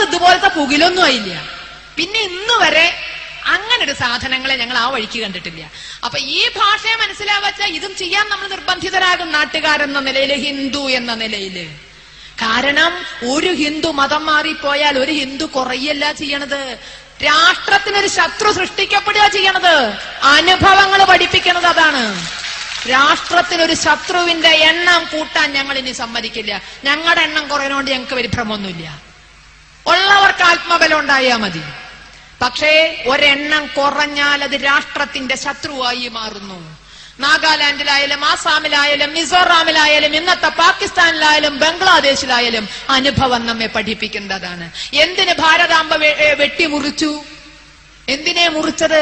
അത് ഇതുപോലത്തെ പുകിലൊന്നും ആയില്ല. പിന്നെ ഇന്ന് വരെ അങ്ങനെ ഒരു സാധനങ്ങളെ ഞങ്ങൾ ആ വഴിക്ക് കണ്ടിട്ടില്ല. അപ്പൊ ഈ ഭാഷയെ മനസ്സിലാവച്ച ഇതും ചെയ്യാൻ നമ്മൾ നിർബന്ധിതരാകും നാട്ടുകാരെന്ന നിലയില്, ഹിന്ദു എന്ന നിലയില്. കാരണം ഒരു ഹിന്ദു മതം മാറിപ്പോയാൽ ഒരു ഹിന്ദു കുറയല്ല ചെയ്യണത്, രാഷ്ട്രത്തിനൊരു ശത്രു സൃഷ്ടിക്കപ്പെടുക ചെയ്യണത്. അനുഭവങ്ങൾ പഠിപ്പിക്കുന്നത് അതാണ്. രാഷ്ട്രത്തിനൊരു ശത്രുവിന്റെ എണ്ണം കൂട്ടാൻ ഞങ്ങൾ ഇനി സമ്മതിക്കില്ല. ഞങ്ങളുടെ എണ്ണം കുറയുന്നതുകൊണ്ട് ഞങ്ങൾക്ക് പരിഭ്രമമൊന്നുമില്ല. ഉള്ളവർക്ക് ആത്മബലം ഉണ്ടായാൽ മതി. പക്ഷേ ഒരെണ്ണം കുറഞ്ഞാൽ അത് രാഷ്ട്രത്തിന്റെ ശത്രുവായി മാറുന്നു. നാഗാലാൻഡിലായാലും ആസാമിലായാലും മിസോറാമിലായാലും ഇന്നത്തെ പാകിസ്ഥാനിലായാലും ബംഗ്ലാദേശിലായാലും അനുഭവം നമ്മെ പഠിപ്പിക്കുന്നതാണ്. എന്തിന് ഭാരതാംബ വെട്ടിമുറിച്ചു? എന്തിനെ മുറിച്ചത്?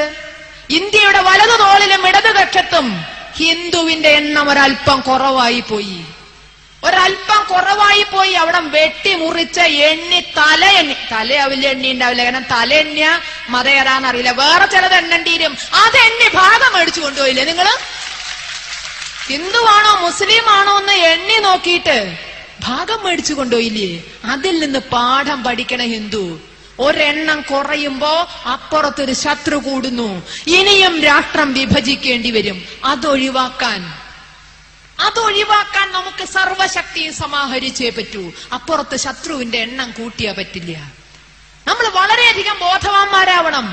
ഇന്ത്യയുടെ വലതു തോളിലും ഇടതു കക്ഷത്തും ഹിന്ദുവിന്റെ എണ്ണം ഒരൽപ്പം കുറവായി പോയി. അവിടെ വെട്ടിമുറിച്ച എണ്ണി തലയാവില്ല, എണ്ണി ഉണ്ടാവില്ല. കാരണം തല എണ്ണിയ മത ഏതാന്നറിയില്ല, വേറെ ചിലത് എണ്ണണ്ടീരും. അത് എണ്ണി ഭാഗം മേടിച്ചു കൊണ്ടുപോയില്ലേ നിങ്ങള്? ഹിന്ദുവാണോ മുസ്ലിം ആണോ എന്ന് എണ്ണി നോക്കിയിട്ട് ഭാഗം മേടിച്ചു കൊണ്ടുപോയില്ലേ? അതിൽ നിന്ന് പാഠം പഠിക്കണ ഹിന്ദു. ഒരെണ്ണം കുറയുമ്പോ അപ്പുറത്തൊരു ശത്രു കൂടുന്നു. ഇനിയും രാഷ്ട്രം വിഭജിക്കേണ്ടി വരും. അതൊഴിവാക്കാൻ നമുക്ക് സർവശക്തിയും സമാഹരിച്ചേ പറ്റൂ. അപ്പുറത്ത് ശത്രുവിന്റെ എണ്ണം കൂട്ടിയാ പറ്റില്ല. നമ്മൾ വളരെയധികം ബോധവാന്മാരാവണം.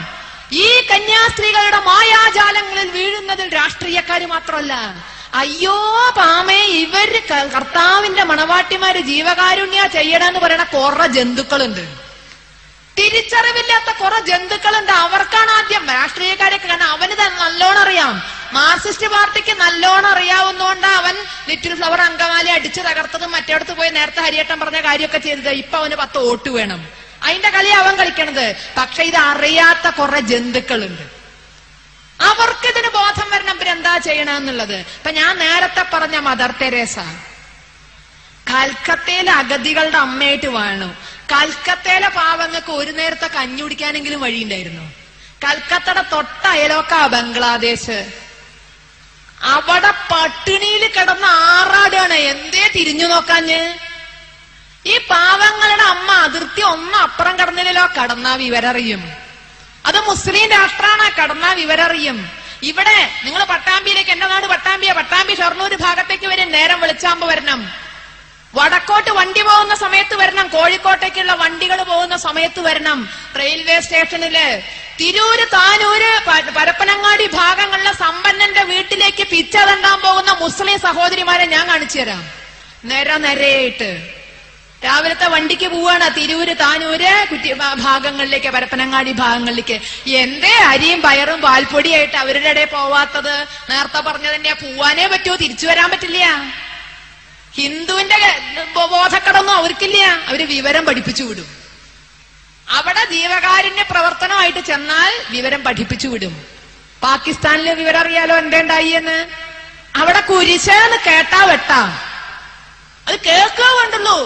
ഈ കന്യാസ്ത്രീകളുടെ മായാജാലങ്ങളിൽ വീഴുന്നതിൽ രാഷ്ട്രീയക്കാര് മാത്രമല്ല. അയ്യോ പാമേ, ഇവര് കർത്താവിന്റെ മണവാട്ടിമാര് ജീവകാരുണ്യ ചെയ്യണമെന്ന് പറയുന്ന കുറെ ജന്തുക്കളുണ്ട്. തിരിച്ചറിവില്ലാത്ത കുറെ ജന്തുക്കളുണ്ട്. അവർക്കാണ് ആദ്യം രാഷ്ട്രീയക്കാരൊക്കെ. കാരണം അവന് തന്നെ നല്ലോണം അറിയാം. മാർക്സിസ്റ്റ് പാർട്ടിക്ക് നല്ലോണം അറിയാവുന്നതുകൊണ്ട് അവൻ ലിറ്റിൽ ഫ്ലവർ അങ്കമാലി അടിച്ചു തകർത്തതും മറ്റേടത്ത് പോയി നേരത്തെ ഹരിയേട്ടൻ പറഞ്ഞ കാര്യമൊക്കെ ചെയ്തത്. ഇപ്പൊ അവന് 10 വോട്ട് വേണം. അതിന്റെ കളി അവൻ കളിക്കണത്. പക്ഷെ ഇത് അറിയാത്ത കുറെ ജന്തുക്കളുണ്ട്. അവർക്ക് ഇതിന് ബോധം വരണം. പിന്നെ എന്താ ചെയ്യണമെന്നുള്ളത്. ഇപ്പൊ ഞാൻ നേരത്തെ പറഞ്ഞ മദർ തെരേസ കൽക്കത്തയിലെ അഗതികളുടെ അമ്മയായിട്ട് വേണം. കൽക്കത്തയിലെ പാവങ്ങൾക്ക് ഒരു നേരത്തെ കഞ്ഞി കുടിക്കാനെങ്കിലും വഴിയുണ്ടായിരുന്നു. കൽക്കത്തയുടെ തൊട്ട അയലോക്കാ ബംഗ്ലാദേശ്. അവിടെ പട്ടിണിയിൽ കിടന്ന് ആറാടാണ്. എന്തേ തിരിഞ്ഞു നോക്കാഞ്ഞ്? ഈ പാവങ്ങളുടെ അമ്മ അതിർത്തി ഒന്നും അപ്പുറം കടന്നില്ലല്ലോ. കടന്നാ വിവരറിയും. അത് മുസ്ലിം രാഷ്ട്രമാണ്. കടന്നാ വിവരറിയും. ഇവിടെ നിങ്ങൾ പട്ടാമ്പിയിലേക്ക്, എന്റെ നാട് പട്ടാമ്പി ഷൊർണൂർ ഭാഗത്തേക്ക് വരും. നേരം വെളിച്ചാകുമ്പോ വരണം. വടക്കോട്ട് വണ്ടി പോകുന്ന സമയത്ത് വരണം. കോഴിക്കോട്ടേക്കുള്ള വണ്ടികൾ പോകുന്ന സമയത്ത് വരണം. റെയിൽവേ സ്റ്റേഷനില് തിരൂര്, താനൂര്, പരപ്പനങ്ങാടി ഭാഗങ്ങളിലെ സമ്പന്നന്റെ വീട്ടിലേക്ക് പിച്ച തണ്ടാൻ പോകുന്ന മുസ്ലിം സഹോദരിമാരെ ഞാൻ കാണിച്ചു തരാം. നിരയായിട്ട് രാവിലത്തെ വണ്ടിക്ക് പോവാണ്. തിരൂര്, താനൂര് ഭാഗങ്ങളിലേക്ക്, പരപ്പനങ്ങാടി ഭാഗങ്ങളിലേക്ക്. എന്തേ അരിയും പയറും പാൽപ്പൊടിയായിട്ട് അവരുടെ ഇടയിൽ പോവാത്തത്? നേരത്തെ പറഞ്ഞതിന്റെ പോവാനേ പറ്റുമോ? തിരിച്ചു വരാൻ പറ്റില്ല. ഹിന്ദുവിന്റെ ബോധക്കടൊന്നും അവർക്കില്ല. അവര് വിവരം പഠിപ്പിച്ചു വിടും. അവിടെ ജീവകാരുണ്യ പ്രവർത്തനമായിട്ട് ചെന്നാൽ വിവരം പഠിപ്പിച്ചു വിടും. പാകിസ്ഥാനിലെ വിവരം അറിയാലോ എന്തുണ്ടായി എന്ന്. അവിടെ കുരിശെന്ന് കേട്ടാ വെട്ടാ. അത് കേൾക്കുക വേണ്ടുള്ളൂ.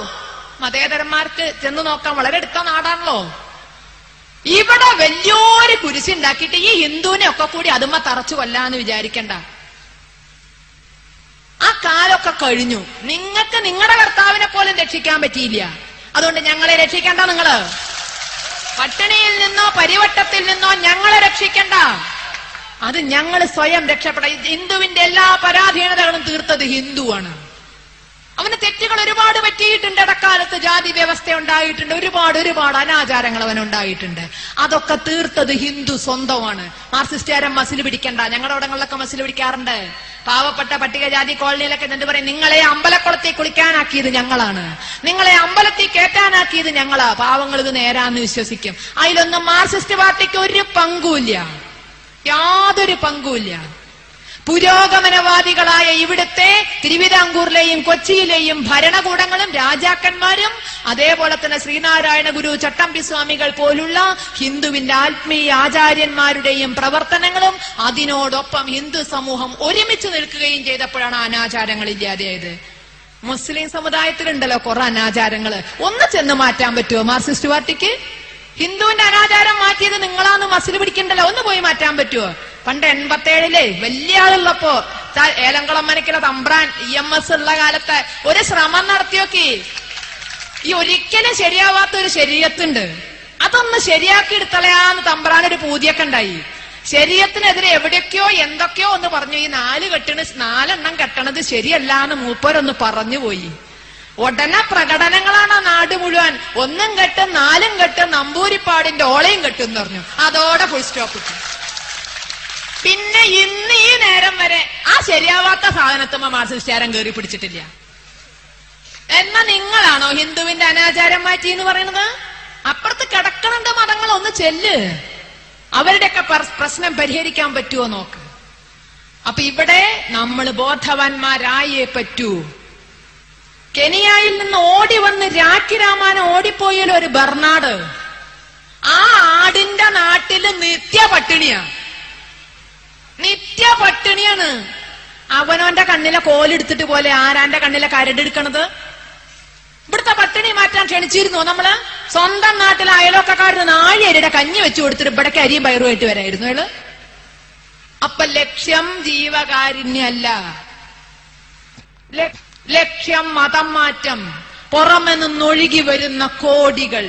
മതേതരന്മാർക്ക് ചെന്ന് നോക്കാൻ വളരെ അടുത്ത നാടാണല്ലോ. ഇവിടെ വലിയൊരു കുരിശുണ്ടാക്കിയിട്ട് ഈ ഹിന്ദുവിനെ ഒക്കെ കൂടി അതുമ്മ തറച്ചു കൊല്ലാന്ന് വിചാരിക്കണ്ട. ആ കാലമൊക്കെ കഴിഞ്ഞു. നിങ്ങൾക്ക് നിങ്ങളുടെ കർത്താവിനെ പോലും രക്ഷിക്കാൻ പറ്റിയില്ല. അതുകൊണ്ട് ഞങ്ങളെ രക്ഷിക്കണ്ട. നിങ്ങള് പട്ടിണിയിൽ നിന്നോ പരിവട്ടത്തിൽ നിന്നോ ഞങ്ങളെ രക്ഷിക്കണ്ട. അത് ഞങ്ങൾ സ്വയം രക്ഷപ്പെടാം. ഹിന്ദുവിന്റെ എല്ലാ പരാധീനതകളും തീർത്തത് ഹിന്ദുവാണ്. അവന് തെറ്റുകൾ ഒരുപാട് പറ്റിയിട്ടുണ്ട്. ഇടക്കാലത്ത് ജാതി വ്യവസ്ഥ ഉണ്ടായിട്ടുണ്ട്. ഒരുപാട് അനാചാരങ്ങൾ അവനുണ്ടായിട്ടുണ്ട്. അതൊക്കെ തീർത്തത് ഹിന്ദു സ്വന്തമാണ്. മാർക്സിസ്റ്റുകാരൻ മസിൽ പിടിക്കണ്ട. ഞങ്ങളുടെ ഇടങ്ങളിലൊക്കെ മസിൽ പിടിക്കാറുണ്ട്. പാവപ്പെട്ട പട്ടികജാതി കോളനിയിലൊക്കെ എന്നിട്ട് പറയും, നിങ്ങളെ അമ്പലക്കുളത്തിൽ കുളിക്കാനാക്കിയത് ഞങ്ങളാണ്, നിങ്ങളെ അമ്പലത്തിൽ കയറ്റാനാക്കിയത് ഞങ്ങളാ. പാവങ്ങൾ ഇത് നേരാന്ന് വിശ്വസിക്കും. അതിലൊന്നും മാർക്സിസ്റ്റ് പാർട്ടിക്ക് ഒരു പങ്കുമില്ല, യാതൊരു പങ്കുമില്ല. പുരോഗമനവാദികളായ ഇവിടുത്തെ തിരുവിതാംകൂറിലെയും കൊച്ചിയിലെയും ഭരണകൂടങ്ങളും രാജാക്കന്മാരും അതേപോലെ തന്നെ ശ്രീനാരായണ ഗുരു, ചട്ടമ്പി സ്വാമികൾ പോലുള്ള ഹിന്ദുവിന്റെ ആത്മീയ ആചാര്യന്മാരുടെയും പ്രവർത്തനങ്ങളും അതിനോടൊപ്പം ഹിന്ദു സമൂഹം ഒരുമിച്ച് നിൽക്കുകയും ചെയ്തപ്പോഴാണ് അനാചാരങ്ങൾ ഇല്ലാതെയായത്. മുസ്ലിം സമുദായത്തിലുണ്ടല്ലോ കുറെ അനാചാരങ്ങള്. ഒന്ന് ചെന്ന് മാറ്റാൻ പറ്റുമോ മാർക്സിസ്റ്റ് പാർട്ടിക്ക്? ഹിന്ദുവിന്റെ അനാചാരം മാറ്റിയത് നിങ്ങളാന്ന് മസിൽ പിടിക്കണ്ടല്ലോ. ഒന്ന് പോയി മാറ്റാൻ പറ്റുമോ? പണ്ട് 87 വലിയ ആളുള്ളപ്പോ ഏലംകുളം മനക്കിലെ തമ്പ്രാൻ EMS ഉള്ള കാലത്ത് ഒരു ശ്രമം നടത്തിയോക്കി. ഈ ഒരിക്കലും ശരിയാവാത്ത ഒരു ശരീരത്തുണ്ട്, അതൊന്ന് ശരിയാക്കി എടുത്തളയാന്ന് തമ്പ്രാനൊരു പൂതിയൊക്കെ ഉണ്ടായി. ശരീരത്തിനെതിരെ എവിടേക്കോ എന്തൊക്കെയോ ഒന്ന് പറഞ്ഞു. ഈ 4 കെട്ടണത് ശരിയല്ല എന്ന് മൂപ്പരൊന്ന് പറഞ്ഞുപോയി. ഉടനെ പ്രകടനങ്ങളാണ് ആ നാട് മുഴുവൻ. 1 കെട്ട് 4 കെട്ട് നമ്പൂരിപ്പാടിന്റെ ഓളയും കെട്ടെന്ന് പറഞ്ഞു. അതോടെ ഫുൾ സ്റ്റോപ്പ് ഇട്ടു. പിന്നെ ഇന്ന് ഈ നേരം വരെ ആ ശരിയാവാത്ത സാധനത്തുമ്പോ മാർസിസ്റ്റാരം കയറി പിടിച്ചിട്ടില്ല. എന്നാ നിങ്ങളാണോ ഹിന്ദുവിന്റെ അനാചാരം മാറ്റി എന്ന് പറയുന്നത്? അപ്പുറത്ത് കിടക്കണുണ്ട് മതങ്ങൾ, ഒന്ന് ചെല്ല്, അവരുടെയൊക്കെ പ്രശ്നം പരിഹരിക്കാൻ പറ്റുമോ നോക്ക്. അപ്പൊ ഇവിടെ നമ്മൾ ബോധവാന്മാരായേ പറ്റൂ. കെനിയയിൽ നിന്ന് ഓടി വന്ന് രാഖി രാമാനം ഓടിപ്പോയാലും ഒരു ബർണാഡ്, ആ ആടിന്റെ നാട്ടില് നിത്യ പട്ടിണിയാണ്. അവനവന്റെ കണ്ണിലെ കോലെടുത്തിട്ട് പോലെ ആരാന്റെ കണ്ണിലെ കരടെടുക്കണത്? ഇവിടുത്തെ പട്ടിണി മാറ്റാൻ ക്ഷണിച്ചിരുന്നു നമ്മള്. സ്വന്തം നാട്ടിലെ അയലോക്കാരന് നാഴിയരിയുടെ കഞ്ഞി വെച്ചു കൊടുത്തിട്ട് ഇവിടേക്ക് അരിയും പയറുമായിട്ട് വരായിരുന്നു അയാള്. അപ്പൊ ലക്ഷ്യം ജീവകാരുണ്യല്ല, ലക്ഷ്യം മതം മാറ്റം, പുറമെ നിന്നൊഴുകി വരുന്ന കോടികൾ,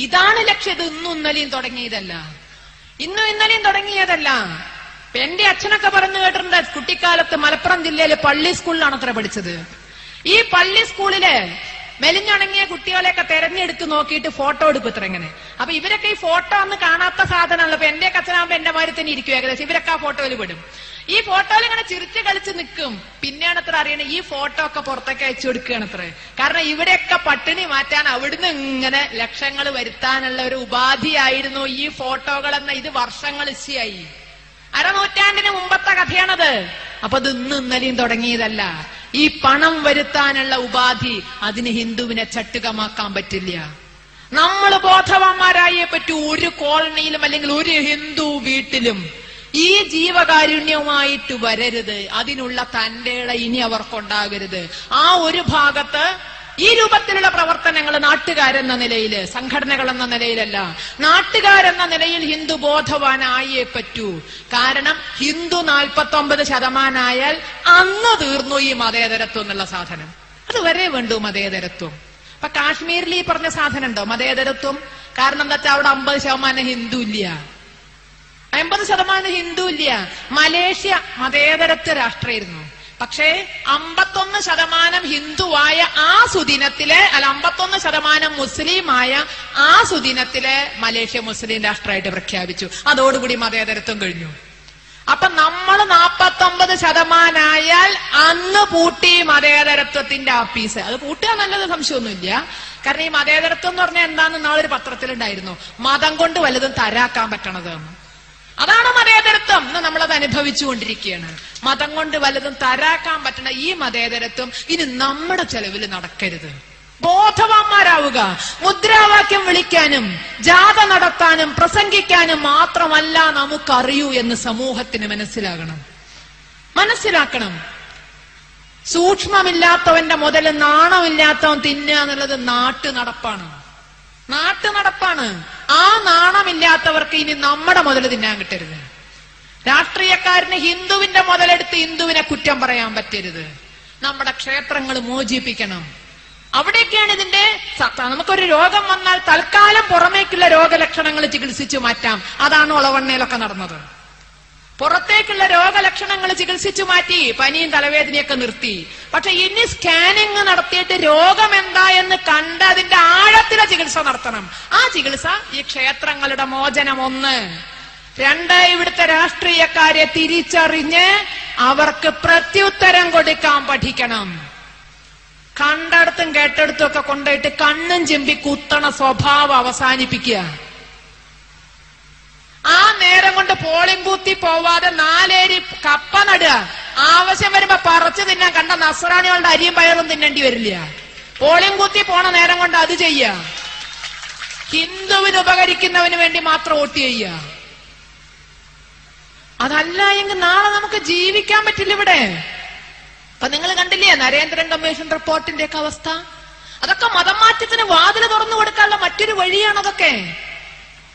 ഇതാണ് ലക്ഷ്യം. ഇത് ഇന്നും ഇന്നലെയും തുടങ്ങിയതല്ല. എന്റെ അച്ഛനൊക്കെ പറഞ്ഞു കേട്ടിട്ടുണ്ട്, കുട്ടിക്കാലത്ത് മലപ്പുറം ജില്ലയിലെ പള്ളി സ്കൂളിലാണ് അത്ര പഠിച്ചത്. ഈ പള്ളി സ്കൂളില് മെലിഞ്ഞുണങ്ങിയ കുട്ടികളെയൊക്കെ തെരഞ്ഞെടുത്ത് നോക്കിയിട്ട് ഫോട്ടോ എടുക്കും ഇത്ര ഇങ്ങനെ. അപ്പൊ ഇവരൊക്കെ ഈ ഫോട്ടോ ഒന്നും കാണാത്ത സാധനമല്ല. അപ്പൊ എന്റെ അച്ഛനാകുമ്പോ എന്റെ മാതിരി തന്നെ ഇരിക്കും ഏകദേശം. ഇവരൊക്കെ ആ ഫോട്ടോയിൽ പെടും. ഈ ഫോട്ടോയിൽ ഇങ്ങനെ ചിരിച്ച് കളിച്ച് നിൽക്കും. പിന്നെയാണ് അത്ര അറിയണേ ഈ ഫോട്ടോ ഒക്കെ പുറത്തേക്ക് അയച്ചു കൊടുക്കുകയാണ് അത്ര. കാരണം ഇവിടെയൊക്കെ പട്ടിണി മാറ്റാൻ അവിടുന്ന് ഇങ്ങനെ ലക്ഷങ്ങൾ വരുത്താനുള്ള ഒരു ഉപാധിയായിരുന്നു ഈ ഫോട്ടോകളെന്ന. ഇത് വർഷങ്ങൾ ഇശയായി, അരനൂറ്റാണ്ടിന് മുമ്പത്തെ കഥയാണത്. അപ്പൊ അത് ഇന്നും ഇന്നലെയും തുടങ്ങിയതല്ല. ഈ പണം വരുത്താനുള്ള ഉപാധി, അതിന് ഹിന്ദുവിനെ ചട്ടുകമാക്കാൻ പറ്റില്ല. നമ്മൾ ബോധവാന്മാരായേ പറ്റൂ. ഒരു കോളനിയിലും അല്ലെങ്കിൽ ഒരു ഹിന്ദു വീട്ടിലും ഈ ജീവകാരുണ്യവുമായിട്ട് വരരുത്. അതിനുള്ള തന്റെ ഇനി അവർക്കുണ്ടാകരുത്. ആ ഒരു ഭാഗത്ത് ഈ രൂപത്തിലുള്ള പ്രവർത്തനങ്ങൾ നാട്ടുകാരെന്ന നിലയിൽ, സംഘടനകൾ എന്ന നിലയിലല്ല, നാട്ടുകാരെന്ന നിലയിൽ ഹിന്ദു ബോധവാനായേ പറ്റൂ. കാരണം ഹിന്ദു 49% ആയാൽ അന്ന് തീർന്നു ഈ മതേതരത്വം എന്നുള്ള സാധനം. അതുവരെ വേണ്ടു മതേതരത്വം. അപ്പൊ കാശ്മീരിൽ ഈ പറഞ്ഞ സാധനം ഉണ്ടോ മതേതരത്വം? കാരണം എന്താ വെച്ചാൽ അവിടെ 50% ഹിന്ദു ഇല്ല, 50% ഹിന്ദു ഇല്ല. മലേഷ്യ മതേതരത്വ രാഷ്ട്രമായിരുന്നു. പക്ഷേ 51% ഹിന്ദുവായ ആ സുദിനത്തിലെ, അല്ല 51% മുസ്ലിമായ ആ സുദിനത്തിലെ മലേഷ്യ മുസ്ലിം രാഷ്ട്രമായിട്ട് പ്രഖ്യാപിച്ചു. അതോടുകൂടി മതേതരത്വം കഴിഞ്ഞു. അപ്പൊ നമ്മൾ 49% ആയാൽ അന്ന് പൂട്ടി മതേതരത്വത്തിന്റെ ആപ്പീസ്. അത് പൂട്ടുക നല്ലത്, സംശയമൊന്നുമില്ല. കാരണം ഈ മതേതരത്വം എന്ന് പറഞ്ഞാൽ എന്താന്ന് നാളൊരു പത്രത്തിലുണ്ടായിരുന്നു, മതം കൊണ്ട് വല്ലതും തരാക്കാൻ പറ്റണത്. അതാണ് മതേതരത്വം. ഇന്ന് നമ്മളത് അനുഭവിച്ചുകൊണ്ടിരിക്കുകയാണ്. മതം കൊണ്ട് വല്ലതും തരാക്കാൻ പറ്റണ ഈ മതേതരത്വം ഇനി നമ്മുടെ ചെലവിൽ നടക്കരുത്. ബോധവാന്മാരാവുക. മുദ്രാവാക്യം വിളിക്കാനും ജാഥ നടത്താനും പ്രസംഗിക്കാനും മാത്രമല്ല നമുക്കറിയൂ എന്ന് സമൂഹത്തിന് മനസ്സിലാക്കണം. സൂക്ഷ്മമില്ലാത്തവന്റെ മുതൽ നാണമില്ലാത്തവൻ തിന്നുക എന്നുള്ളത് നാട്ടുനടപ്പാണ്. ആ നാണമില്ലാത്തവർക്ക് ഇനി നമ്മുടെ മുതൽ തിന്നാൻ കിട്ടരുത്. രാഷ്ട്രീയക്കാരന് ഹിന്ദുവിന്റെ മുതലെടുത്ത് ഹിന്ദുവിനെ കുറ്റം പറയാൻ പറ്റരുത്. നമ്മുടെ ക്ഷേത്രങ്ങൾ മോചിപ്പിക്കണം. അവിടെയൊക്കെയാണ് ഇതിന്റെ നമുക്കൊരു രോഗം വന്നാൽ തൽക്കാലം പുറമേക്കുള്ള രോഗലക്ഷണങ്ങൾ ചികിത്സിച്ചു മാറ്റാം. അതാണ് ഒളവണ്ണയിലൊക്കെ നടന്നത്. പുറത്തേക്കുള്ള രോഗലക്ഷണങ്ങൾ ചികിത്സിച്ചു മാറ്റി, പനിയും തലവേദനയൊക്കെ നിർത്തി. പക്ഷെ ഇനി സ്കാനിങ് നടത്തിയിട്ട് രോഗം എന്താ എന്ന് കണ്ട് അതിന്റെ ആഴത്തിലെ ചികിത്സ നടത്തണം. ആ ചികിത്സ ഈ ക്ഷേത്രങ്ങളുടെ മോചനം 1. 2, ഇവിടുത്തെ രാഷ്ട്രീയക്കാരെ തിരിച്ചറിഞ്ഞ് അവർക്ക് പ്രത്യുത്തരം കൊടുക്കാൻ പഠിക്കണം. കണ്ടടത്തും കേട്ടെടുത്തും ഒക്കെ കൊണ്ടുപോയിട്ട് കണ്ണും ചിമ്പി കുത്തണ സ്വഭാവം അവസാനിപ്പിക്കുക. ആ നേരം കൊണ്ട് പോളിംഗ് ബൂത്തിൽ പോവാതെ 4 ഏരി കപ്പ നടുക. ആവശ്യം വരുമ്പോ പറിച്ചു തിന്നാൻ കണ്ട നസ്രാണികളുടെ അരിയും പയറും തിന്നേണ്ടി വരില്ല. പോളിംഗ് ബൂത്തിൽ പോണ നേരം കൊണ്ട് അത് ചെയ്യുക. ഹിന്ദുവിന് ഉപകരിക്കുന്നവന് വേണ്ടി മാത്രം വോട്ട് ചെയ്യുക. അതല്ല എങ്കിൽ നാളെ നമുക്ക് ജീവിക്കാൻ പറ്റില്ല ഇവിടെ. അപ്പൊ നിങ്ങൾ കണ്ടില്ലേ നരേന്ദ്രൻ കമ്മീഷൻ റിപ്പോർട്ടിന്റെ ഒക്കെ അവസ്ഥ? അതൊക്കെ മതം മാറ്റത്തിന് വാതിൽ തുറന്നു കൊടുക്കാനുള്ള മറ്റൊരു വഴിയാണ്. അതൊക്കെ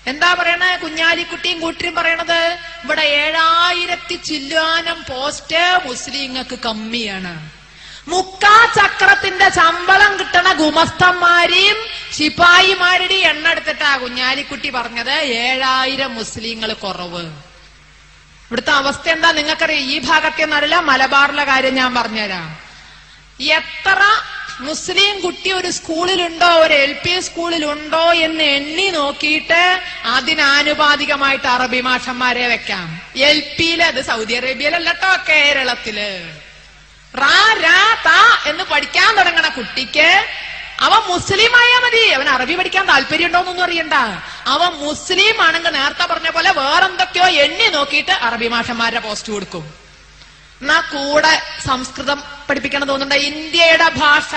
എന്താ പറയണ കുഞ്ഞാലിക്കുട്ടിയും കൂട്ടരും പറയണത്, ഇവിടെ 7000 ചില്ലാനം പോസ്റ്റ് മുസ്ലിങ്ങൾക്ക് കമ്മിയാണ്. മുക്കാ ചക്രത്തിന്റെ ശമ്പളം കിട്ടണ ഗുമസ്തന്മാരെയും ശിപായിമാരുടെയും എണ്ണ എടുത്തിട്ടാ കുഞ്ഞാലിക്കുട്ടി പറഞ്ഞത് 7000 മുസ്ലിങ്ങൾ കുറവ്. ഇവിടുത്തെ അവസ്ഥ എന്താ നിങ്ങൾക്കറിയാം. ഈ ഭാഗത്തെ എന്നറിയില്ല, മലബാറിലെ കാര്യം ഞാൻ പറഞ്ഞുതരാം. എത്ര മുസ്ലിം കുട്ടി ഒരു സ്കൂളിലുണ്ടോ, ഒരു LP സ്കൂളിലുണ്ടോ എന്ന് എണ്ണി നോക്കിയിട്ട് അതിനാനുപാതികമായിട്ട് അറബി മാഷന്മാരെ വെക്കാം. LPയില്, അത് സൗദി അറേബ്യയിലല്ലോ, കേരളത്തില് റാ രാ താ എന്ന് പഠിക്കാൻ തുടങ്ങണ കുട്ടിക്ക് അവൻ മുസ്ലിം ആയാ മതി. അവൻ അറബി പഠിക്കാൻ താല്പര്യം ഉണ്ടോന്നൊന്നും അറിയണ്ട. അവൻ മുസ്ലിം ആണെങ്കിൽ നേരത്തെ പറഞ്ഞ പോലെ വേറെന്തൊക്കെയോ എണ്ണി നോക്കിയിട്ട് അറബി മാഷന്മാരുടെ പോസ്റ്റ് കൊടുക്കും. എന്നാ കൂടെ സംസ്കൃതം പഠിപ്പിക്കണം തോന്നുന്നുണ്ട്. ഇന്ത്യയുടെ ഭാഷ